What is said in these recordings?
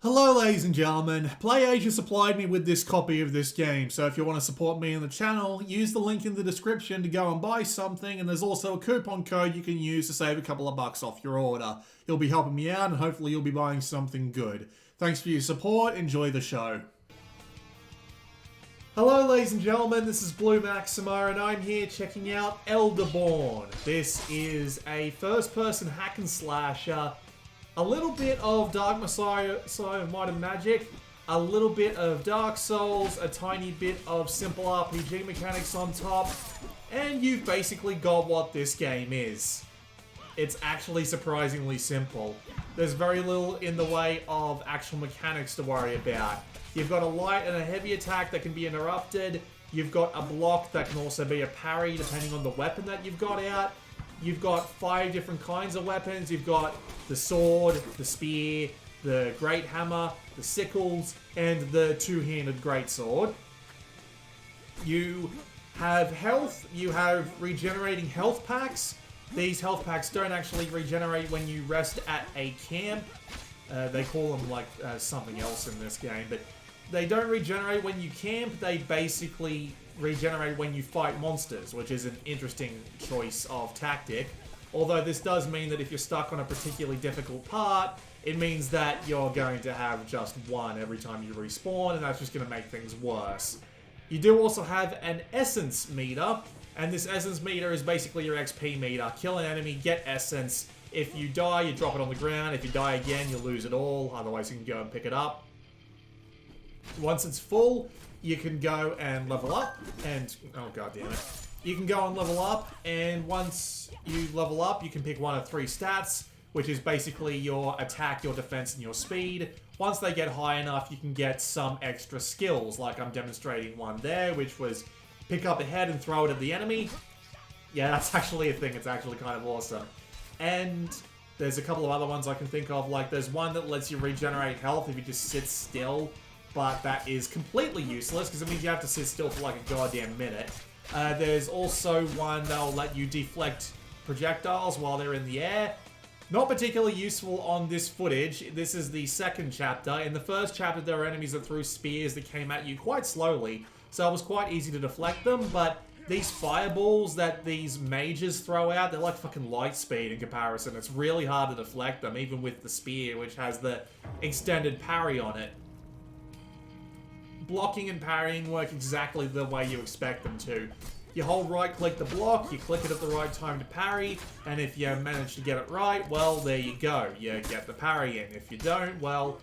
Hello ladies and gentlemen, PlayAsia supplied me with this copy of this game, so if you want to support me and the channel, use the link in the description to go and buy something, and there's also a coupon code you can use to save a couple of bucks off your order. You'll be helping me out and hopefully you'll be buying something good. Thanks for your support, enjoy the show. Hello ladies and gentlemen, this is Blue Maximo and I'm here checking out Elderborn. This is a first-person hack and slasher. A little bit of Dark Messiah of Might and Magic, a little bit of Dark Souls, a tiny bit of simple RPG mechanics on top, and you've basically got what this game is. It's actually surprisingly simple. There's very little in the way of actual mechanics to worry about. You've got a light and a heavy attack that can be interrupted. You've got a block that can also be a parry depending on the weapon that you've got out. You've got 5 different kinds of weapons. You've got the sword, the spear, the great hammer, the sickles, and the two-handed greatsword. You have health. You have regenerating health packs. These health packs don't actually regenerate when you rest at a camp. They call them like something else in this game, but they don't regenerate when you camp. They basically regenerate when you fight monsters, which is an interesting choice of tactic. Although this does mean that if you're stuck on a particularly difficult part, it means that you're going to have just one every time you respawn, and that's just going to make things worse. You do also have an essence meter, and this essence meter is basically your XP meter. Kill an enemy, get essence. If you die, you drop it on the ground. If you die again, you lose it all. Otherwise, you can go and pick it up. Once it's full, you can go and level up, and oh god damn it. You can go and level up, and once you level up, you can pick one of 3 stats, which is basically your attack, your defense, and your speed. Once they get high enough, you can get some extra skills, like I'm demonstrating one there, which was pick up a head and throw it at the enemy. Yeah, that's actually a thing. It's actually kind of awesome. And there's a couple of other ones I can think of, like there's one that lets you regenerate health if you just sit still, but that is completely useless because it means you have to sit still for like a goddamn minute. There's also one that'll let you deflect projectiles while they're in the air. Not particularly useful on this footage. This is the second chapter. In the first chapter, there were enemies that threw spears that came at you quite slowly, so it was quite easy to deflect them, but these fireballs that these mages throw out, they're like fucking light speed in comparison. It's really hard to deflect them, even with the spear, which has the extended parry on it. Blocking and parrying work exactly the way you expect them to. You hold right click to block, you click it at the right time to parry, and if you manage to get it right, well, there you go. You get the parry in. If you don't, well,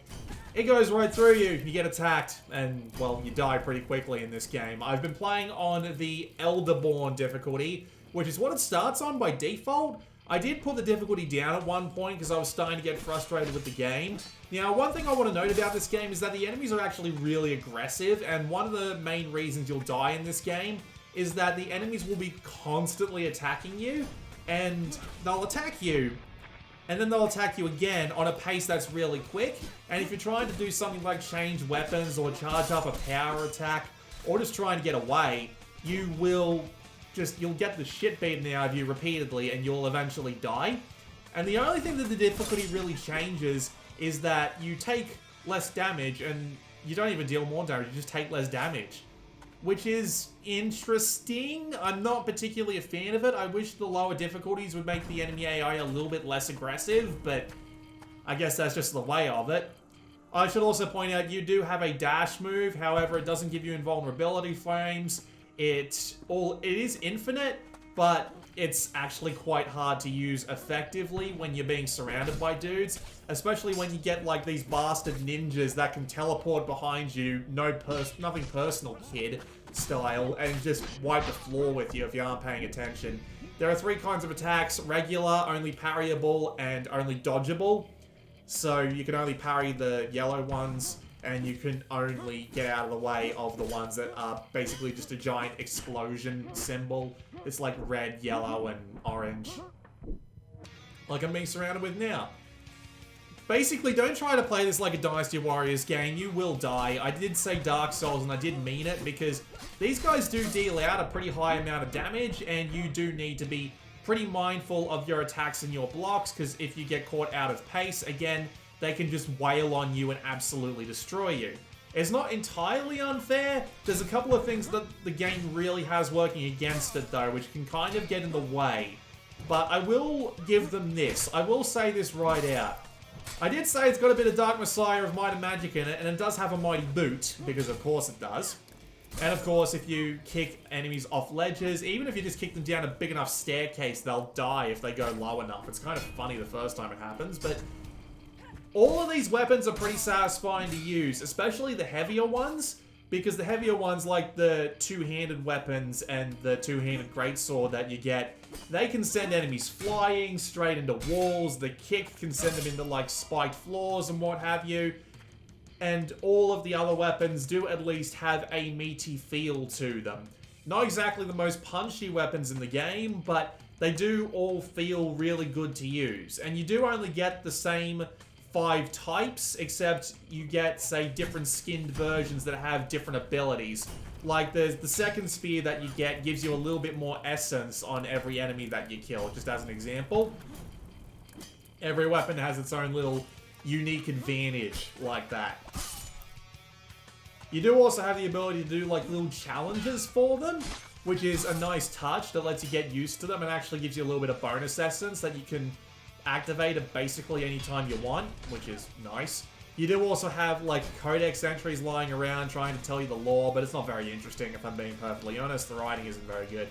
it goes right through you. You get attacked, and, well, you die pretty quickly in this game. I've been playing on the Elderborn difficulty, which is what it starts on by default. I did put the difficulty down at one point because I was starting to get frustrated with the game. Now, one thing I want to note about this game is that the enemies are actually really aggressive, and one of the main reasons you'll die in this game is that the enemies will be constantly attacking you, and they'll attack you, and then they'll attack you again on a pace that's really quick. And if you're trying to do something like change weapons or charge up a power attack, or just trying to get away, you'll get the shit beaten out of you repeatedly, and you'll eventually die. And the only thing that the difficulty really changes is that you take less damage, and you don't even deal more damage, you just take less damage. Which is interesting. I'm not particularly a fan of it. I wish the lower difficulties would make the enemy AI a little bit less aggressive, but I guess that's just the way of it. I should also point out you do have a dash move, however, it doesn't give you invulnerability frames. It is infinite, but it's actually quite hard to use effectively when you're being surrounded by dudes, especially when you get like these bastard ninjas that can teleport behind you, nothing personal, kid style, and just wipe the floor with you if you aren't paying attention. There are 3 kinds of attacks: regular, only parryable, and only dodgeable. So you can only parry the yellow ones, and you can only get out of the way of the ones that are basically just a giant explosion symbol. It's like red, yellow, and orange. Like I'm being surrounded with now. Basically, don't try to play this like a Dynasty Warriors game. You will die. I did say Dark Souls, and I did mean it, because these guys do deal out a pretty high amount of damage, and you do need to be pretty mindful of your attacks and your blocks, because if you get caught out of pace, again, they can just wail on you and absolutely destroy you. It's not entirely unfair. There's a couple of things that the game really has working against it, though, which can kind of get in the way. But I will give them this. I will say this right out. I did say it's got a bit of Dark Messiah of Might and Magic in it, and it does have a Mighty Boot, because of course it does. And of course, if you kick enemies off ledges, even if you just kick them down a big enough staircase, they'll die if they go low enough. It's kind of funny the first time it happens, but all of these weapons are pretty satisfying to use, especially the heavier ones, because the heavier ones, like the two-handed weapons and the two-handed greatsword that you get, they can send enemies flying straight into walls. The kick can send them into, like, spiked floors and what have you. And all of the other weapons do at least have a meaty feel to them. Not exactly the most punchy weapons in the game, but they do all feel really good to use. And you do only get the same 5 types, except you get, say, different skinned versions that have different abilities. Like, the second spear that you get gives you a little bit more essence on every enemy that you kill, just as an example. Every weapon has its own little unique advantage like that. You do also have the ability to do like little challenges for them, which is a nice touch that lets you get used to them and actually gives you a little bit of bonus essence that you can activate at basically any time you want, which is nice. You do also have like codex entries lying around trying to tell you the lore, but it's not very interesting if I'm being perfectly honest. The writing isn't very good.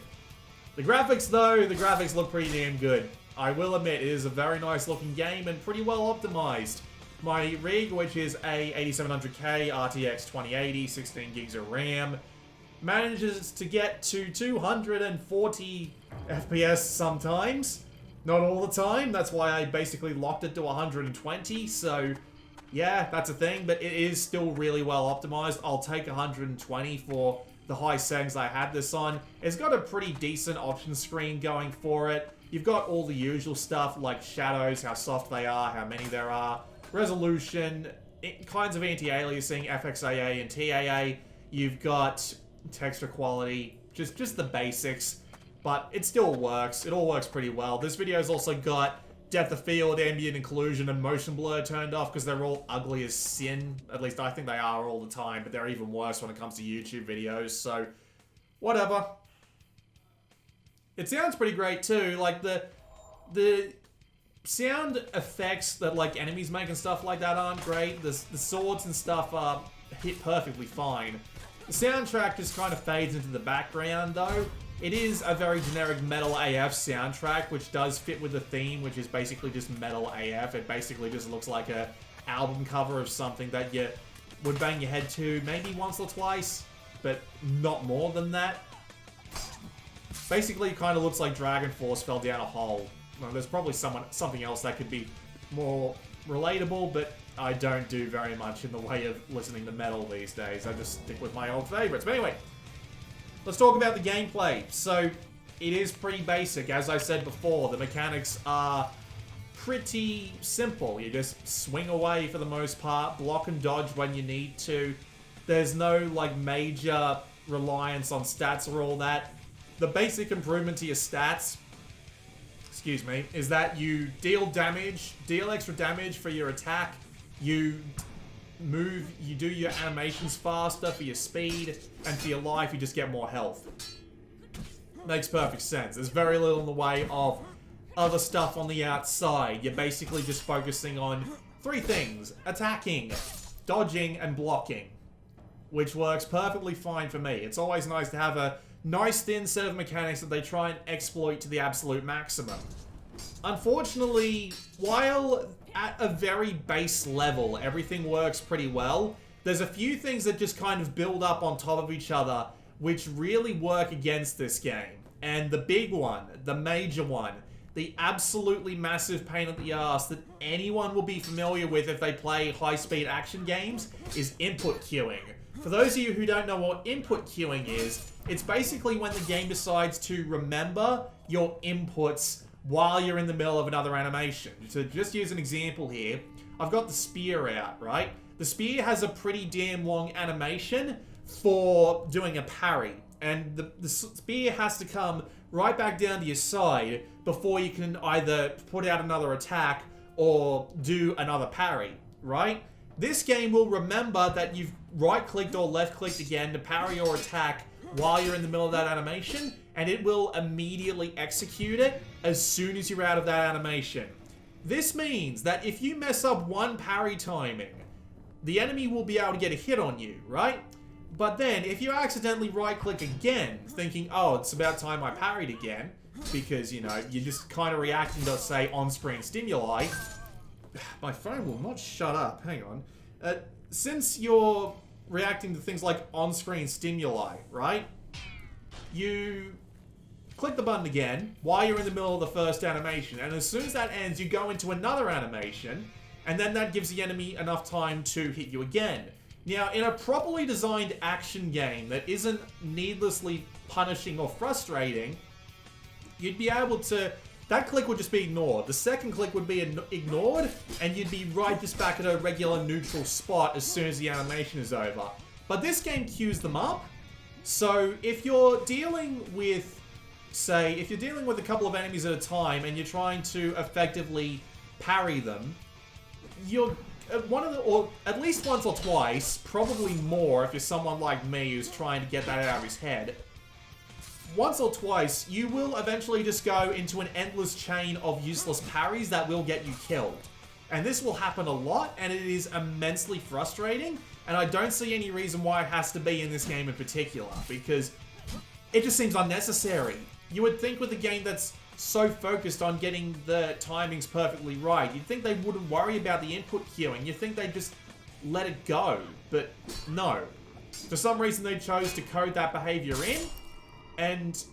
The graphics though, the graphics look pretty damn good. I will admit, it is a very nice looking game and pretty well optimized. My rig, which is a 8700K RTX 2080, 16 gigs of RAM, manages to get to 240 FPS sometimes. Not all the time, that's why I basically locked it to 120, so yeah, that's a thing, but it is still really well optimized. I'll take 120 for the high settings I had this on. It's got a pretty decent option screen going for it. You've got all the usual stuff like shadows, how soft they are, how many there are, resolution, kinds of anti-aliasing, FXAA and TAA. You've got texture quality, just the basics, but it still works. It all works pretty well. This video's also got depth of field, ambient occlusion, and motion blur turned off because they're all ugly as sin. At least I think they are all the time, but they're even worse when it comes to YouTube videos, so whatever. It sounds pretty great too, like the sound effects that like enemies make and stuff like that aren't great. The swords and stuff are hit perfectly fine. The soundtrack just kind of fades into the background though. It is a very generic metal AF soundtrack, which does fit with the theme, which is basically just metal AF. It basically just looks like a album cover of something that you would bang your head to maybe once or twice, but not more than that. Basically, it kind of looks like Dragon Force fell down a hole. Well, there's probably something else that could be more relatable, but I don't do very much in the way of listening to metal these days. I just stick with my old favorites. But anyway, let's talk about the gameplay. So, it is pretty basic. As I said before, the mechanics are pretty simple. You just swing away for the most part, block and dodge when you need to. There's no, like, major reliance on stats or all that. The basic improvement to your stats, excuse me, is that you deal extra damage for your attack, you move, you do your animations faster for your speed, and for your life you just get more health. Makes perfect sense. There's very little in the way of other stuff on the outside. You're basically just focusing on 3 things: attacking, dodging, and blocking, which works perfectly fine for me. It's always nice to have a nice thin set of mechanics that they try and exploit to the absolute maximum. Unfortunately, while at a very base level everything works pretty well, there's a few things that just kind of build up on top of each other which really work against this game. And the big one, the major one, the absolutely massive pain in the ass that anyone will be familiar with if they play high-speed action games is input queuing. For those of you who don't know what input queuing is, it's basically when the game decides to remember your inputs while you're in the middle of another animation. So just use an example here. I've got the spear out, right? The spear has a pretty damn long animation for doing a parry. And the spear has to come right back down to your side before you can either put out another attack or do another parry. right? This game will remember that you've right-clicked or left-clicked again to parry your attack while you're in the middle of that animation, and it will immediately execute it as soon as you're out of that animation. This means that if you mess up one parry timing, the enemy will be able to get a hit on you, right? But then, if you accidentally right-click again, thinking, oh, it's about time I parried again, because, you know, you're just kind of reacting to, say, on-screen stimuli. My phone will not shut up. Hang on. Since you're reacting to things like on-screen stimuli, right? You click the button again while you're in the middle of the first animation, and as soon as that ends, you go into another animation, and then that gives the enemy enough time to hit you again. Now, in a properly designed action game that isn't needlessly punishing or frustrating, you'd be able to... That click would just be ignored. The second click would be ignored, and you'd be right just back at a regular neutral spot as soon as the animation is over. But this game queues them up, so if you're dealing with, say, if you're dealing with a couple of enemies at a time and you're trying to effectively parry them, you're or at least once or twice, probably more if you're someone like me who's trying to get that out of his head, once or twice, you will eventually just go into an endless chain of useless parries that will get you killed. And this will happen a lot, and it is immensely frustrating, and I don't see any reason why it has to be in this game in particular, because it just seems unnecessary. You would think with a game that's so focused on getting the timings perfectly right, you'd think they wouldn't worry about the input queuing, you'd think they'd just let it go, but no. For some reason they chose to code that behavior in, and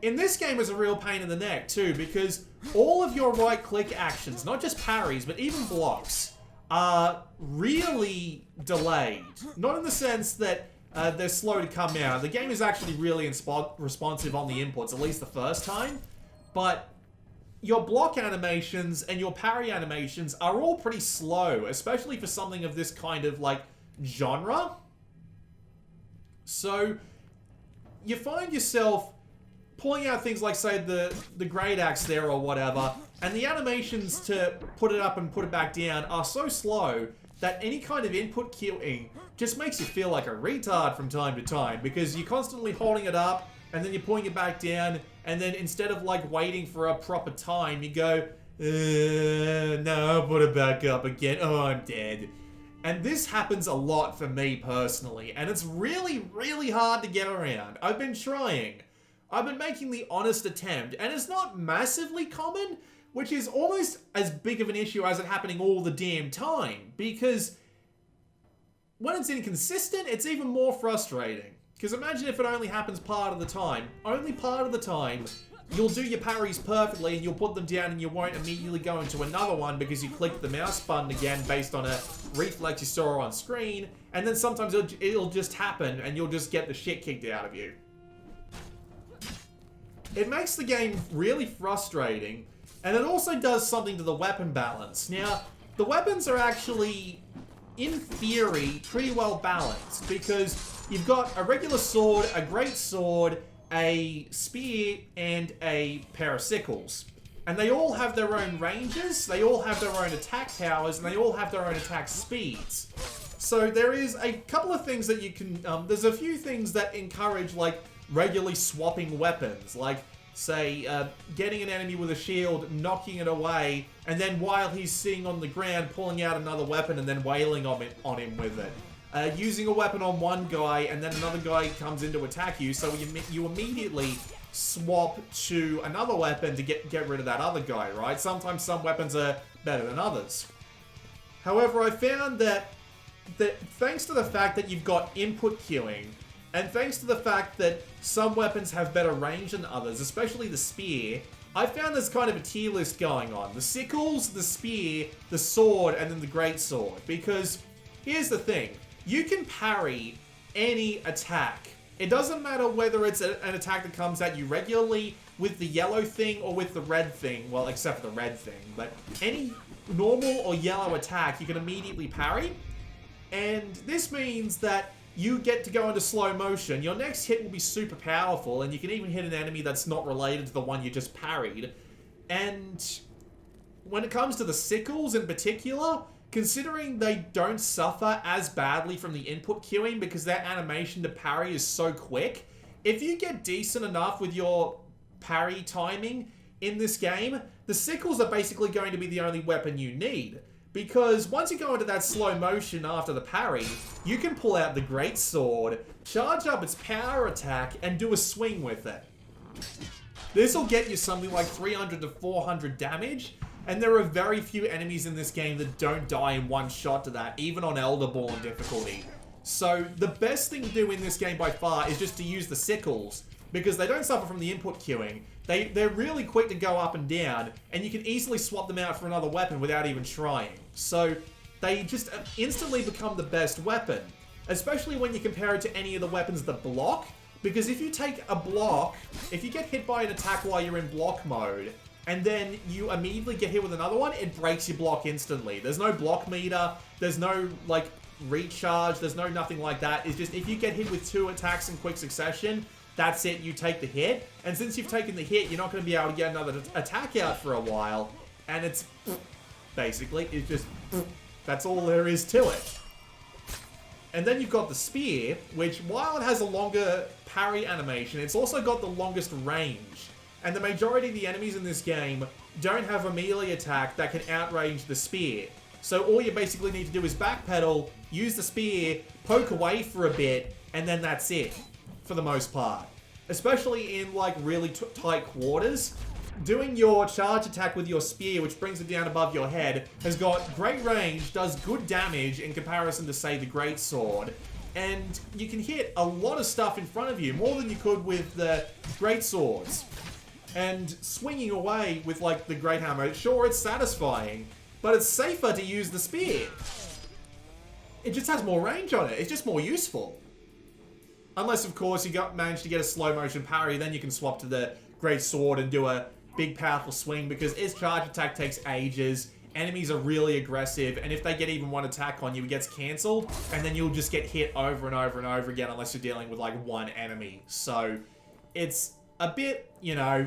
in this game is a real pain in the neck too, because all of your right-click actions, not just parries, but even blocks, are really delayed. Not in the sense that they're slow to come out. The game is actually really responsive on the inputs, at least the first time, but your block animations and your parry animations are all pretty slow, especially for something of this kind of, like, genre. So you find yourself pulling out things like, say, the great axe there or whatever, and the animations to put it up and put it back down are so slow that any kind of input queuing just makes you feel like a retard from time to time, because you're constantly holding it up, and then you're pulling it back down, and then instead of, like, waiting for a proper time, you go, no, I'll put it back up again, oh, I'm dead. And this happens a lot for me personally, and it's really, really hard to get around. I've been trying. I've been making the honest attempt, and it's not massively common, which is almost as big of an issue as it happening all the damn time, because when it's inconsistent, it's even more frustrating. Because imagine if it only happens part of the time. Only part of the time, you'll do your parries perfectly and you'll put them down and you won't immediately go into another one because you clicked the mouse button again based on a reflex you saw on screen, and then sometimes it'll just happen and you'll just get the shit kicked out of you. It makes the game really frustrating, and it also does something to the weapon balance. Now, the weapons are actually, in theory, pretty well balanced, because you've got a regular sword, a great sword, a spear, and a pair of sickles. And they all have their own ranges, they all have their own attack powers, and they all have their own attack speeds. So there is a couple of things that you can, there's a few things that encourage, like, regularly swapping weapons, like, say, getting an enemy with a shield, knocking it away, and then while he's sitting on the ground, pulling out another weapon and then wailing on him with it. Using a weapon on one guy, and then another guy comes in to attack you, so you immediately swap to another weapon to get rid of that other guy, right? Sometimes some weapons are better than others. However, I found that thanks to the fact that you've got input queuing, and thanks to the fact that some weapons have better range than others, especially the spear, I found there's kind of a tier list going on. The sickles, the spear, the sword, and then the greatsword. Because here's the thing. You can parry any attack. It doesn't matter whether it's an attack that comes at you regularly with the yellow thing or with the red thing. Well, except for the red thing. But any normal or yellow attack you can immediately parry. And this means that you get to go into slow motion. Your next hit will be super powerful, and you can even hit an enemy that's not related to the one you just parried. And when it comes to the sickles in particular, considering they don't suffer as badly from the input queuing because their animation to parry is so quick, if you get decent enough with your parry timing in this game, the sickles are basically going to be the only weapon you need. Because once you go into that slow motion after the parry, you can pull out the great sword, charge up its power attack, and do a swing with it. This will get you something like 300 to 400 damage, and there are very few enemies in this game that don't die in one shot to that, even on Elderborn difficulty. So the best thing to do in this game by far is just to use the sickles, because they don't suffer from the input queuing. They're really quick to go up and down, and you can easily swap them out for another weapon without even trying. So they just instantly become the best weapon, especially when you compare it to any of the weapons that block, because if you take a block, if you get hit by an attack while you're in block mode, and then you immediately get hit with another one, it breaks your block instantly. There's no block meter, there's no, like, recharge, there's no nothing like that. It's just, if you get hit with 2 attacks in quick succession, that's it, you take the hit. And since you've taken the hit, you're not going to be able to get another attack out for a while. And it's, basically, it's just, that's all there is to it. And then you've got the spear, which, while it has a longer parry animation, it's also got the longest range. And the majority of the enemies in this game don't have a melee attack that can outrange the spear. So all you basically need to do is backpedal, use the spear, poke away for a bit, and then that's it, for the most part. Especially in, like, really tight quarters, doing your charge attack with your spear, which brings it down above your head, has got great range, does good damage in comparison to, say, the great sword, and you can hit a lot of stuff in front of you, more than you could with the great swords. And swinging away with, like, the great hammer, sure, it's satisfying, but it's safer to use the spear. It just has more range on it. It's just more useful. Unless, of course, you manage to get a slow motion parry, then you can swap to the great sword and do a big powerful swing, because its charge attack takes ages, enemies are really aggressive, and if they get even one attack on you, it gets cancelled, and then you'll just get hit over and over and over again unless you're dealing with, like, one enemy. So, it's a bit, you know,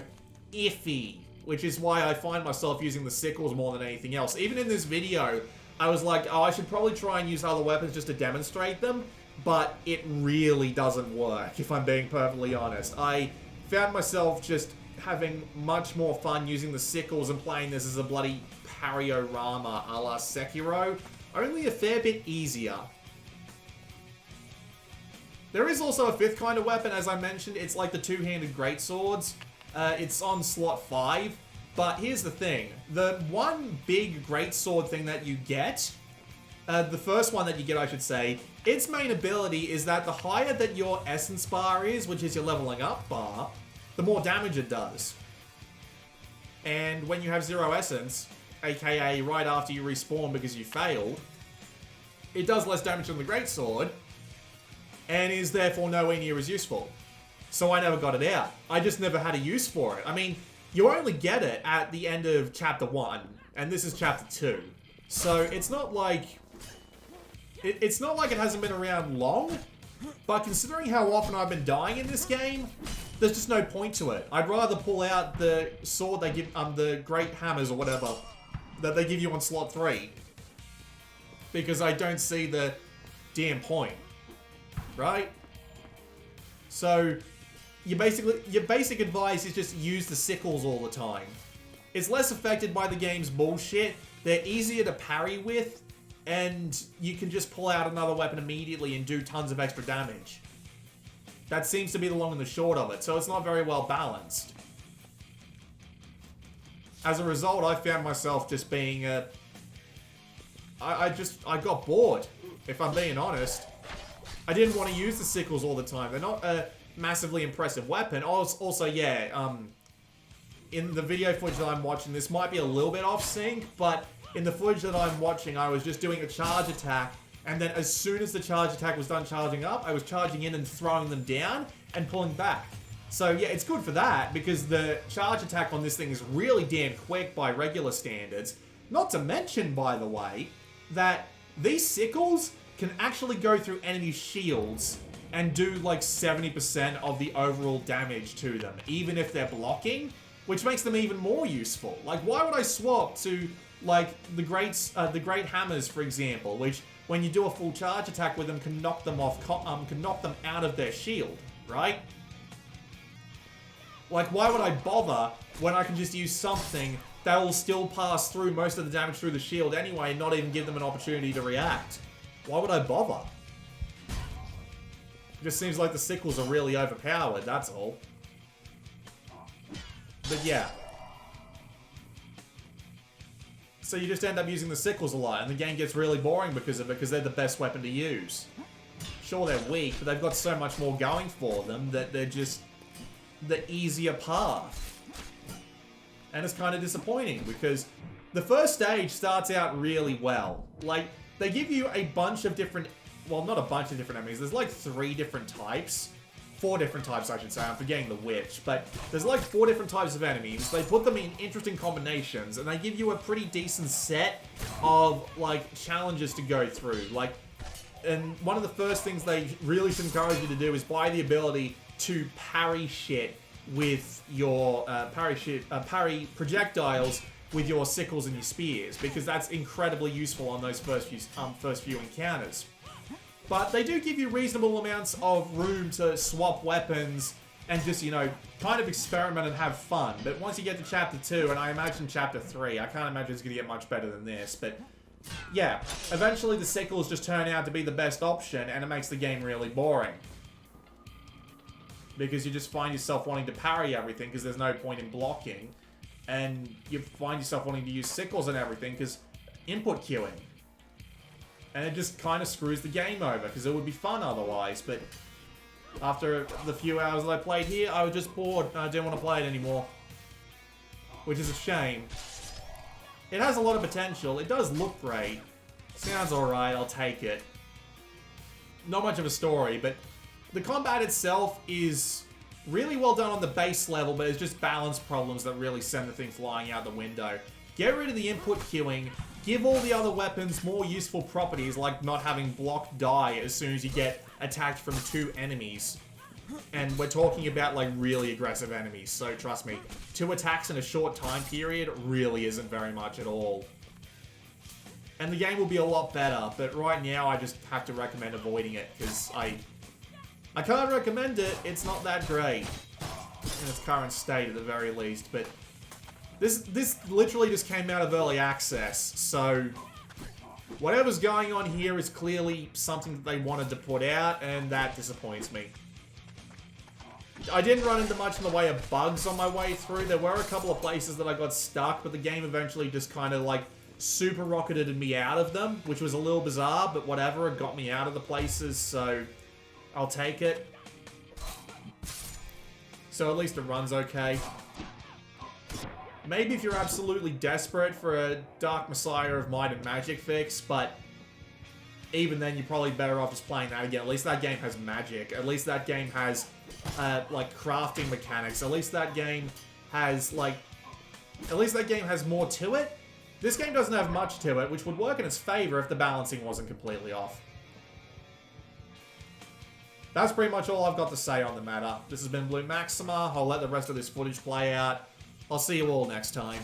iffy, which is why I find myself using the sickles more than anything else. Even in this video, I was like, oh, I should probably try and use other weapons just to demonstrate them, but it really doesn't work, if I'm being perfectly honest. I found myself just having much more fun using the sickles and playing this as a bloody parry-o-rama a la Sekiro, only a fair bit easier. There is also a 5th kind of weapon, as I mentioned. It's like the 2-handed greatswords. It's on slot 5. But here's the thing. The one big greatsword thing that you get, the first one that you get, I should say, its main ability is that the higher that your essence bar is, which is your leveling up bar, the more damage it does. And when you have 0 essence, aka right after you respawn because you failed, it does less damage than the greatsword, and is therefore nowhere near as useful. So I never got it out. I just never had a use for it. I mean, you only get it at the end of Chapter 1, and this is Chapter 2. So it's not like... It's not like it hasn't been around long, but considering how often I've been dying in this game, there's just no point to it. I'd rather pull out the sword they give... the great hammers or whatever that they give you on slot 3. Because I don't see the damn point. Right? So, your basic advice is just use the sickles all the time. It's less affected by the game's bullshit, they're easier to parry with, and you can just pull out another weapon immediately and do tons of extra damage. That seems to be the long and the short of it, so it's not very well balanced. As a result, I found myself just being I got bored, if I'm being honest. I didn't want to use the sickles all the time. They're not a massively impressive weapon. Also, yeah, in the video footage that I'm watching, this might be a little bit off sync, but in the footage that I'm watching, I was just doing a charge attack, and then as soon as the charge attack was done charging up, I was charging in and throwing them down and pulling back. So yeah, it's good for that, because the charge attack on this thing is really damn quick by regular standards. Not to mention, by the way, that these sickles can actually go through enemy shields and do like 70% of the overall damage to them, even if they're blocking, which makes them even more useful. Like, why would I swap to Like the great hammers, for example, which when you do a full charge attack with them can knock them off, can knock them out of their shield, right? Like, why would I bother when I can just use something that will still pass through most of the damage through the shield anyway and not even give them an opportunity to react? Why would I bother? It just seems like the sickles are really overpowered, that's all. But yeah. So you just end up using the sickles a lot, and the game gets really boring because of it, because they're the best weapon to use. Sure, they're weak, but they've got so much more going for them that they're just the easier path. And it's kind of disappointing, because the first stage starts out really well. Like, they give you a bunch of different... Well, not a bunch of different enemies. There's like 3 different types. 4 different types, I should say. I'm forgetting the which. But there's like 4 different types of enemies. They put them in interesting combinations, and they give you a pretty decent set of, like, challenges to go through. Like, and one of the first things they really should encourage you to do is buy the ability to parry shit with your, parry projectiles with your sickles and your spears, because that's incredibly useful on those first few encounters. But they do give you reasonable amounts of room to swap weapons and just, you know, kind of experiment and have fun. But once you get to Chapter 2, and I imagine Chapter 3, I can't imagine it's going to get much better than this. But, yeah, eventually the sickles just turn out to be the best option, and it makes the game really boring. Because you just find yourself wanting to parry everything, because there's no point in blocking. And you find yourself wanting to use sickles and everything, because input queuing. And it just kind of screws the game over, because it would be fun otherwise, but after the few hours that I played here, I was just bored, and I didn't want to play it anymore. Which is a shame. It has a lot of potential, it does look great. Sounds alright, I'll take it. Not much of a story, but the combat itself is really well done on the base level, but it's just balance problems that really send the thing flying out the window. Get rid of the input queuing. Give all the other weapons more useful properties, like not having block die as soon as you get attacked from 2 enemies. And we're talking about, like, really aggressive enemies, so trust me. 2 attacks in a short time period really isn't very much at all. And the game will be a lot better, but right now I just have to recommend avoiding it, because I can't recommend it, it's not that great. In its current state, at the very least, but... This literally just came out of early access, so whatever's going on here is clearly something that they wanted to put out, and that disappoints me. I didn't run into much in the way of bugs on my way through. There were a couple of places that I got stuck, but the game eventually just kind of like super rocketed me out of them, which was a little bizarre, but whatever, it got me out of the places, so I'll take it. So at least it runs okay. Maybe if you're absolutely desperate for a Dark Messiah of Might and Magic fix, but even then you're probably better off just playing that again. At least that game has magic. At least that game has, like, crafting mechanics. At least that game has, like... At least that game has more to it. This game doesn't have much to it, which would work in its favor if the balancing wasn't completely off. That's pretty much all I've got to say on the matter. This has been Blue Maxima. I'll let the rest of this footage play out. I'll see you all next time.